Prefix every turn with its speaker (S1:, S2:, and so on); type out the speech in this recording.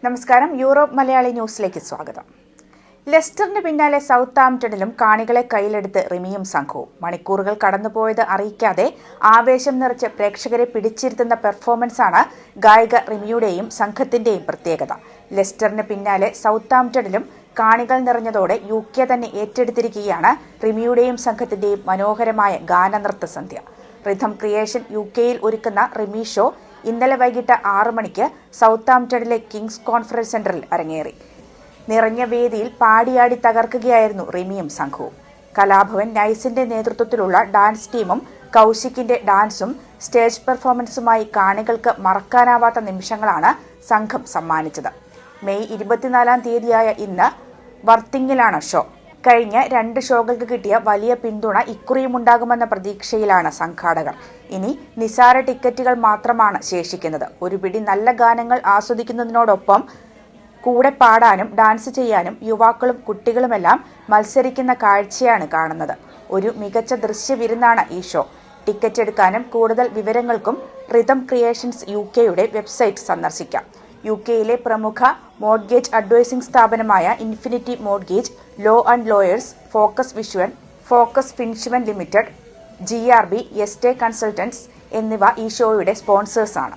S1: നമസ്കാരം. യൂറോപ്പ് മലയാളി ന്യൂസിലേക്ക് സ്വാഗതം. ലെസ്റ്ററിന് പിന്നാലെ സൗത്താംപ്ടണിലും കാണികളെ കയ്യിലെടുത്ത് റിമിയും സംഘവും. മണിക്കൂറുകൾ കടന്നുപോയത് അറിയിക്കാതെ ആവേശം നിറച്ച് പ്രേക്ഷകരെ പിടിച്ചിരുത്തുന്ന പെർഫോമൻസാണ് ഗായിക റിമിയുടെയും സംഘത്തിന്റെയും പ്രത്യേകത. ലെസ്റ്ററിന് പിന്നാലെ സൗത്താംപ്ടണിലും കാണികൾ നിറഞ്ഞതോടെ UK തന്നെ ഏറ്റെടുത്തിരിക്കുകയാണ് റിമിയുടെയും സംഘത്തിന്റെയും മനോഹരമായ ഗാനനൃത്ത സന്ധ്യ. റിഥം ക്രിയേഷൻ UKയിൽ ഒരുക്കുന്ന റിമി ഷോ ഇന്നലെ വൈകിട്ട് 6 മണിക്ക് സൗത്താംപ്ടണിലെ കിങ്സ് കോൺഫറൻസ് സെന്ററിൽ അരങ്ങേറി. നിറഞ്ഞ വേദിയിൽ പാടിയാടി തകർക്കുകയായിരുന്നു റിമിയും സംഘവും. കലാഭവൻ നൈസിന്റെ നേതൃത്വത്തിലുള്ള ഡാൻസ് ടീമും കൗശിക്കിന്റെ ഡാൻസും സ്റ്റേജ് പെർഫോമൻസുമായി കാണികൾക്ക് മറക്കാനാവാത്ത നിമിഷങ്ങളാണ് സംഘം സമ്മാനിച്ചത്. മെയ് 24-ാം തീയതിയായ ഇന്ന് വർത്തിങ്ങിലാണ് ഷോ. കഴിഞ്ഞ 2 ഷോകൾക്ക് കിട്ടിയ വലിയ പിന്തുണ ഇക്കുറിയുമുണ്ടാകുമെന്ന പ്രതീക്ഷയിലാണ് സംഘാടകർ. ഇനി നിസാര ടിക്കറ്റുകൾ മാത്രമാണ് ശേഷിക്കുന്നത്. ഒരു പിടി നല്ല ഗാനങ്ങൾ ആസ്വദിക്കുന്നതിനോടൊപ്പം കൂടെ പാടാനും ഡാൻസ് ചെയ്യാനും യുവാക്കളും കുട്ടികളുമെല്ലാം മത്സരിക്കുന്ന കാഴ്ചയാണ് കാണുന്നത്. ഒരു മികച്ച ദൃശ്യവിരുന്നാണ് ഈ ഷോ. ടിക്കറ്റ് എടുക്കാനും കൂടുതൽ വിവരങ്ങൾക്കും റിഥം ക്രിയേഷൻസ് UKയുടെ വെബ്സൈറ്റ് സന്ദർശിക്കാം. UKയിലെ പ്രമുഖ മോർഗേജ് അഡ്വൈസിംഗ് സ്ഥാപനമായ Infinity mortgage, law and lawyers, focus ഫിൻഷ്മൻ ലിമിറ്റഡ്, GRB, എസ്റ്റേ കൺസൾട്ടൻസ് എന്നിവ ഈ ഷോയുടെ സ്പോൺസേഴ്സാണ്.